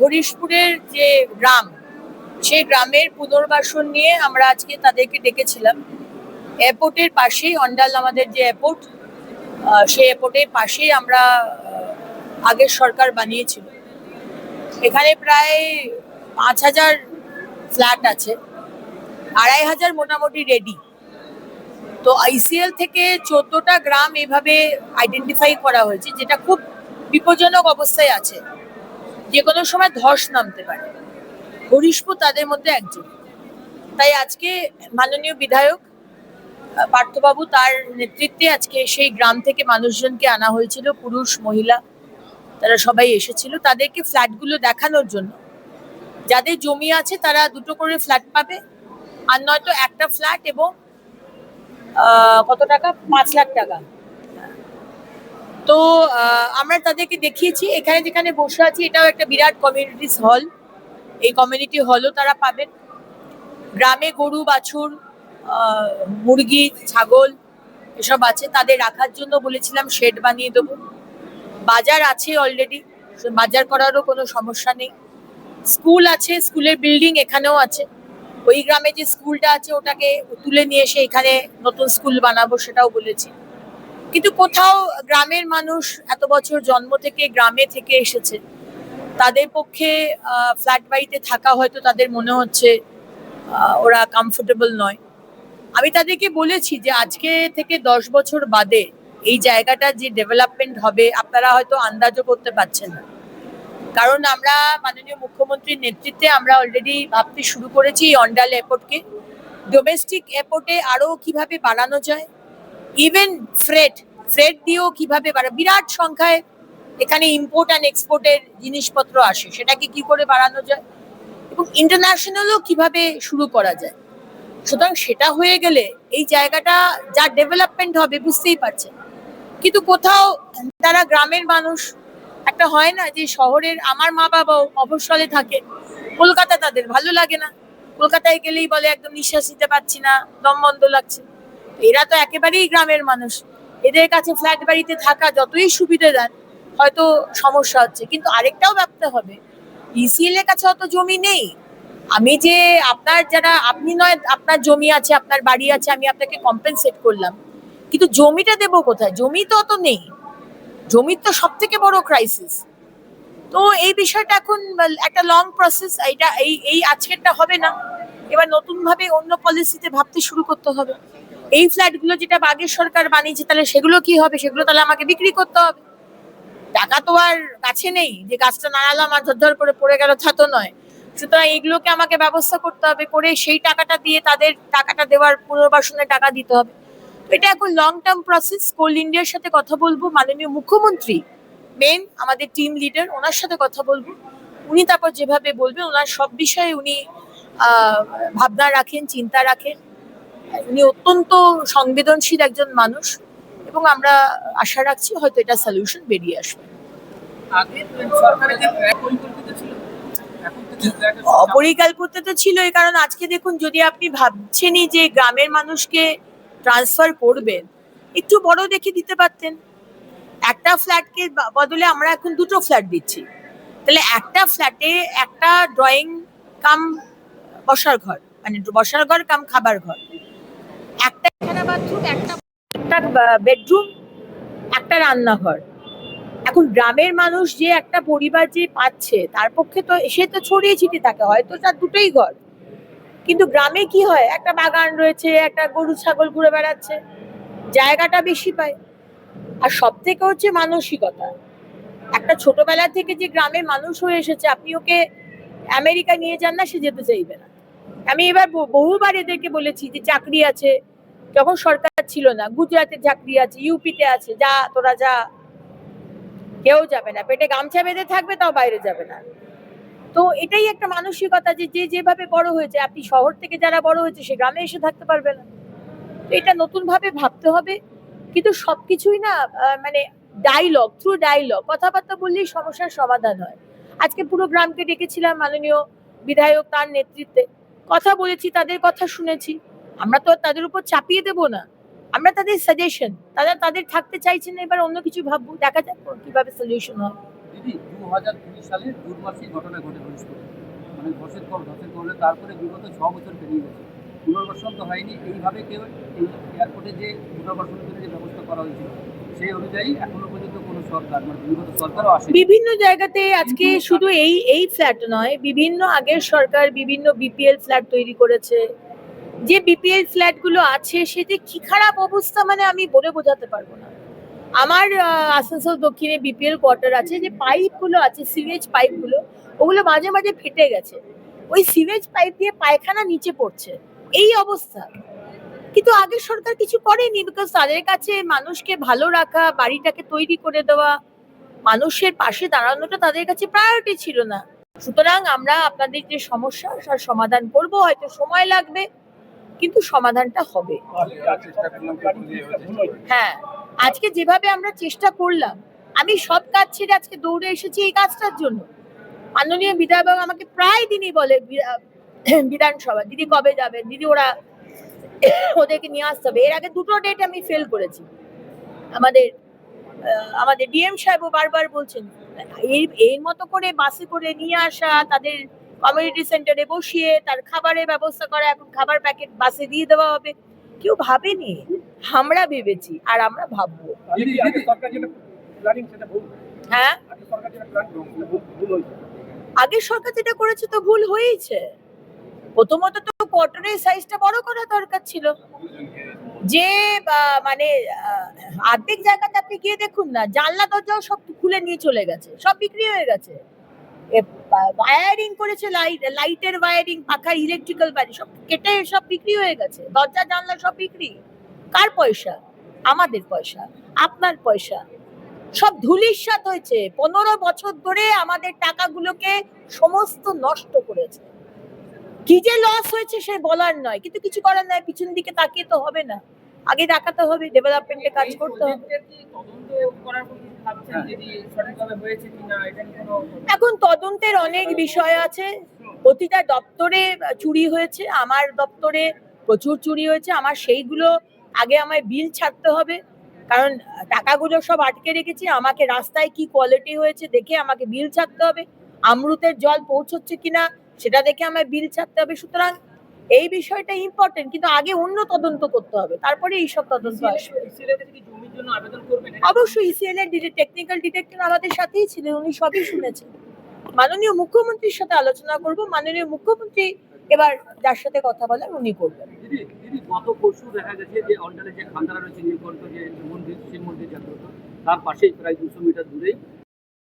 হরিশপুরের যে গ্রাম, সেই গ্রামের পুনর্বাসন নিয়ে আমরা আজকে তাদেরকে ডেকেছিলাম। এয়ারপোর্টের পাশেই অন্ডাল, আমাদের যে এয়ারপোর্ট, সেই এয়ারপোর্টের পাশেই আমরা আগের সরকার বানিয়েছিল। এখানে প্রায় 5,000 ফ্ল্যাট আছে, 2,500 মোটামুটি রেডি। তো আইসিএল থেকে 14টা গ্রাম এভাবে আইডেন্টিফাই করা হয়েছে, যেটা খুব বিপজ্জনক অবস্থায় আছে, যে কোনো সময় ধস নামতে পারে। হরিশপুর তাদের মধ্যে একজন। তাই আজকে মাননীয় বিধায়ক পার্থবাবু, তার নেতৃত্বে আজকে সেই গ্রাম থেকে মানুষজনকে আনা হয়েছিল, পুরুষ মহিলা তারা সবাই এসেছিল, তাদেরকে ফ্ল্যাটগুলো দেখানোর জন্য। যাদের জমি আছে তারা 2টো করে ফ্ল্যাট পাবে, আর নয়তো একটা ফ্ল্যাট এবং কত টাকা, 5 লাখ টাকা। তো আমরা তাদেরকে দেখিয়েছি। এখানে যেখানে বসে আছি, এটাও একটা বিরাট কমিউনিটিস হল। এই কমিউনিটি হলও তারা পাবেন। গ্রামে গরু বাছুর, মুরগি, ছাগল এসব আছে, তাদের রাখার জন্য বলেছিলাম শেড বানিয়ে দেবো। বাজার আছে অলরেডি, বাজার করারও কোনো সমস্যা নেই। স্কুল আছে, স্কুলের বিল্ডিং এখানেও আছে। ওই গ্রামে যে স্কুলটা আছে ওটাকে তুলে নিয়ে এসে এখানে নতুন স্কুল বানাবো, সেটাও বলেছি। কিন্তু কোথাও গ্রামের মানুষ এত বছর জন্ম থেকে গ্রামে থেকে এসেছে, তাদের পক্ষে ফ্ল্যাট বাড়িতে থাকা হয়তো তাদের মনে হচ্ছে ওরা কমফোর্টেবল নয়। আমি তাদেরকে বলেছি যে আজকে থেকে 10 বছর বাদে এই জায়গাটা যে ডেভেলপমেন্ট হবে আপনারা হয়তো আন্দাজও করতে পারছেন না। কারণ আমরা মাননীয় মুখ্যমন্ত্রীর নেতৃত্বে আমরা অলরেডি ভাবতে শুরু করেছি অন্ডাল এয়ারপোর্টকে ডোমেস্টিক এয়ারপোর্টে আরো কিভাবে বাড়ানো যায়। ইভেন ফ্রেট দিয়েও কিভাবে বিরাট সংখ্যায় এখানে ইম্পোর্ট অ্যান্ড এক্সপোর্টের জিনিসপত্র আসে, সেটাকে কি করে বাড়ানো যায় এবং ইন্টারন্যাশনালও কিভাবে শুরু করা যায়। সুতরাং সেটা হয়ে গেলে এই জায়গাটা যা ডেভেলপমেন্ট হবে বুঝতেই পারছেন। কিন্তু কোথাও তারা গ্রামের মানুষ, একটা হয় না যে শহরের, আমার মা বাবাও মফস্বলে থাকে, কলকাতা তাদের ভালো লাগে না, কলকাতায় গেলেই বলে একদম নিঃশ্বাস নিতে পারছি না, দম বন্ধ লাগছে। এরা তো একেবারেই গ্রামের মানুষ, এদের কাছে ফ্ল্যাট বাড়িতে থাকা যতই সুবিধে দেন হয়তো সমস্যা হচ্ছে। কিন্তু আরেকটাও ভাবতে হবে, ইসিএল এর কাছে অত জমি নেই। আমি যে আপনার যারা, আপনি নয় আপনার জমি আছে, আপনার বাড়ি আছে, আমি আপনাকে কম্পেনসেট করলাম, কিন্তু জমিটা দেবো কোথায়? জমি তো অত নেই, জমির তো সব থেকে বড় ক্রাইসিস। তো এই বিষয়টা এখন একটা লং প্রসেস, এইটা এই আজকেরটা হবে না, এবার নতুন ভাবে অন্য পলিসিতে ভাবতে শুরু করতে হবে। এই ফ্ল্যাটগুলো যেটা আগের সরকার বানিয়েছে, তাহলে সেগুলো কি হবে? সেগুলো তাহলে আমাকে বিক্রি করতে হবে। টাকা তো আর গাছে নেই যে গাছটা নাড়ালাম আর ধর করে পড়ে গেল, তা তো নয়। সুতরাং এগুলোকে আমাকে ব্যবস্থা করতে হবে, করে সেই টাকাটা দিয়ে তাদের টাকাটা দেওয়ার, পুনর্বাসনের টাকা দিতে হবে। এটা এখন লং টার্ম প্রসেস। কোল ইন্ডিয়ার সাথে কথা বলবো, মাননীয় মুখ্যমন্ত্রী মেন আমাদের টিম লিডার, ওনার সাথে কথা বলবো। উনি তারপর যেভাবে বলবেন, ওনার সব বিষয়ে উনি ভাবনা রাখেন, চিন্তা রাখেন। উনি অত্যন্ত সংবেদনশীল একজন মানুষ এবং আমরা আশা রাখছি হয়তো এটা সলিউশন বেরিয়ে আসবে। অপরিকল্পিত তো ছিলই, কারণ আজকে দেখুন, যদি আপনি ভাবছেনই যে গ্রামের মানুষকে ট্রান্সফার করবেন, একটু বড় দেখে দিতে পারতেন। একটা ফ্ল্যাটকে বদলে আমরা এখন 2টো ফ্ল্যাট দিচ্ছি, তাহলে একটা ফ্ল্যাটে একটা ড্রয়িং কাম বসার ঘর, মানে বসার ঘর কাম খাবার ঘর, একটা এখানে বাথরুম, একটা বেডরুম, একটা রান্নাঘর। এখন গ্রামের মানুষ যে একটা পরিবার যে পাচ্ছে, তার পক্ষে তো সে তো ছড়িয়ে ছিটিয়ে থাকে, হয়তো তার 2টোই ঘর, কিন্তু গ্রামে কি হয়, একটা বাগান রয়েছে, একটা গরু ছাগল ঘুরে বেড়াচ্ছে, জায়গাটা বেশি পায়। আর সব থেকে হচ্ছে মানসিকতা। একটা ছোটবেলা থেকে যে গ্রামের মানুষ হয়ে এসেছে, আপনি ওকে আমেরিকা নিয়ে যান না, সে যেতে চাইবে না। আমি এবার বহুবার এদেরকে বলেছি যে চাকরি আছে, যখন সরকার ছিল না, গুজরাটে চাকরি আছে, ইউপিতে আছে, যা তোরা যা, কেউ যাবে না, পেটে গামছা বেঁধে থাকবে, তাও বাইরে যাবে না। তো এটাই একটা মানসিকতা, যে যে যেভাবে বড় হয়েছে, আপনি শহর থেকে যারা বড় হয়েছে সে গ্রামে এসে থাকতে পারবে না। তো এটা নতুন ভাবে ভাবতে হবে। কিন্তু সবকিছুই না মানে থ্রু ডায়লগ, কথাবার্তা বললেই সমস্যার সমাধান হয়। আজকে পুরো গ্রামকে ডেকেছিলাম, মাননীয় বিধায়ক তার নেতৃত্বে কথা বলেছি, তাদের কথা শুনেছি। আমরা তো তাদের উপর চাপিয়ে দেব না, আমরা তাদের সাজেশন, তাদের থাকতে চাইছেন, এবার অন্য কিছু ভাববো, দেখা যাক কিভাবে সলিউশন হয়। দিদি 2020 সালে জুন মাসে ঘটনা ঘটে হরিশপুরে, মানে ধসের করলে তারপরে বিগত 6 বছর পেরিয়ে গেছে, পুনর্বাসন তো হয়নি। এইভাবে কেউ এই এয়ারপোর্টে যে পুনর্বাসনের জন্য যে ব্যবস্থা করা হয়েছিল সেই অনুযায়ী এখনো পর্যন্ত কোনো সরকার, মানে বিগত সরকারও আসে। বিভিন্ন জায়গাতে আজকে শুধু এই ফ্ল্যাট নয়, বিভিন্ন আগের সরকার বিভিন্ন বিপিএল ফ্ল্যাট তৈরি করেছে। যে বিপিএল ফ্ল্যাট গুলো আছে সেটি কি খারাপ অবস্থা মানে আমি বলে বোঝাতে পারবো না। আমার আসানসোল দক্ষিণে বিপিএল কোয়ার্টার আছে, যে পাইপ গুলো আছে, সিভেজ পাইপ গুলো, ওগুলো মাঝে মাঝে ফেটে গেছে। ওই সিভেজ পাইপ দিয়ে পায়খানা নিচে পড়ছে, এই অবস্থা। কিন্তু আগের সরকার কিছু করেনি, বিকজ তাদের কাছে মানুষকে ভালো রাখা, বাড়িটাকে তৈরি করে দেওয়া, মানুষের পাশে দাঁড়ানোটা তাদের কাছে প্রায়োরিটি ছিল না। সুতরাং আমরা আপনাদের যে সমস্যা তার সমাধান করব, হয়তো সময় লাগবে কিন্তু সমাধানটা হবে। হ্যাঁ, আজকে যেভাবে আমরা চেষ্টা করলাম, আমি সব কাজ ছেড়ে আজকে দৌড়ে এসেছি এই কাজটার জন্য। মাননীয় বিধায়ক আমাকে প্রায় দিনই বলে বিধানসভা, দিদি কবে যাবেন, দিদি ওদেরকে নিয়ে আসতে হবে। এর আগে দুটো ডেট আমি ফেল করেছি। আমাদের ডিএম সাহেবও বারবার বলছেন এর মতো করে বাসে করে নিয়ে আসা, তাদের কমিউনিটি সেন্টারে বসিয়ে তার খাবারের ব্যবস্থা করা, এখন খাবার প্যাকেট বাসে দিয়ে দেওয়া হবে। কেউ ভাবেনি, আমরা ভেবেছি আর আমরা ভাববো। হ্যাঁ, আগের সরকার যেটা করেছে তো ভুল হয়েছে। প্রথমত তো কোয়ার্টারের সাইজটা বড় করা দরকার ছিল। যে মানে অর্ধেক জায়গাতে আপনি গিয়ে দেখুন না, জানলা দরজাও সব খুলে নিয়ে চলে গেছে, সব বিক্রি হয়ে গেছে। ওয়ারিং করেছে, লাইটের ওয়ারিং, পাখার ইলেকট্রিক্যাল বাড়ি সব কেটে সব বিক্রি হয়ে গেছে, দরজা জানলা সব বিক্রি। কার পয়সা? আমাদের পয়সা, আপনার পয়সা, সব ধুলিস্যাৎ হয়েছে। 15 বছর ধরে আমাদের টাকাগুলোকে সমস্ত নষ্ট করেছে। কি যে লস হয়েছে সে বলার নয়, কিন্তু কিছু করার নয়, পিছন দিকে তাকিয়ে তো হবে না, আগে তাকাতে হবে, ডেভেলপমেন্টে কাজ করতে হবে। এখন তদন্তের অনেক বিষয় আছে, প্রতিটা দপ্তরে চুরি হয়েছে, আমার দপ্তরে প্রচুর চুরি হয়েছে। আমার সেইগুলো আগে আমায় বিল ছাড়তে হবে, কারণ টাকাগুলো সব আটকে রেখেছি। আমাকে রাস্তায় কি কোয়ালিটি হয়েছে দেখে আমাকে বিল ছাড়তে হবে, আমরুতের জল পৌঁছচ্ছে কিনা সেটা দেখে আমায় বিল ছাড়তে হবে। সুতরাং এই বিষয়টা ইম্পর্টেন্ট, কিন্তু আগে অন্য তদন্ত করতে হবে, তারপরে এইসব তদন্ত আসবে। অবশ্যই ইসিএল এর টেকনিক্যাল ডিরেক্টর আমাদের সাথেই ছিলেন, উনি সবই শুনেছেন। মাননীয় মুখ্যমন্ত্রীর সাথে আলোচনা করব, মাননীয় মুখ্যমন্ত্রী এবার যার সাথে কথা বলার উনি করবেন। দিদি গত পরশু দেখা গেছে যে অন্ডালে যে খান্দারা রয়েছে নীলকণ্ঠ যে মন্দির, শিব মন্দির জাগ্রত, তার পাশেই প্রায় 200 মিটার দূরেই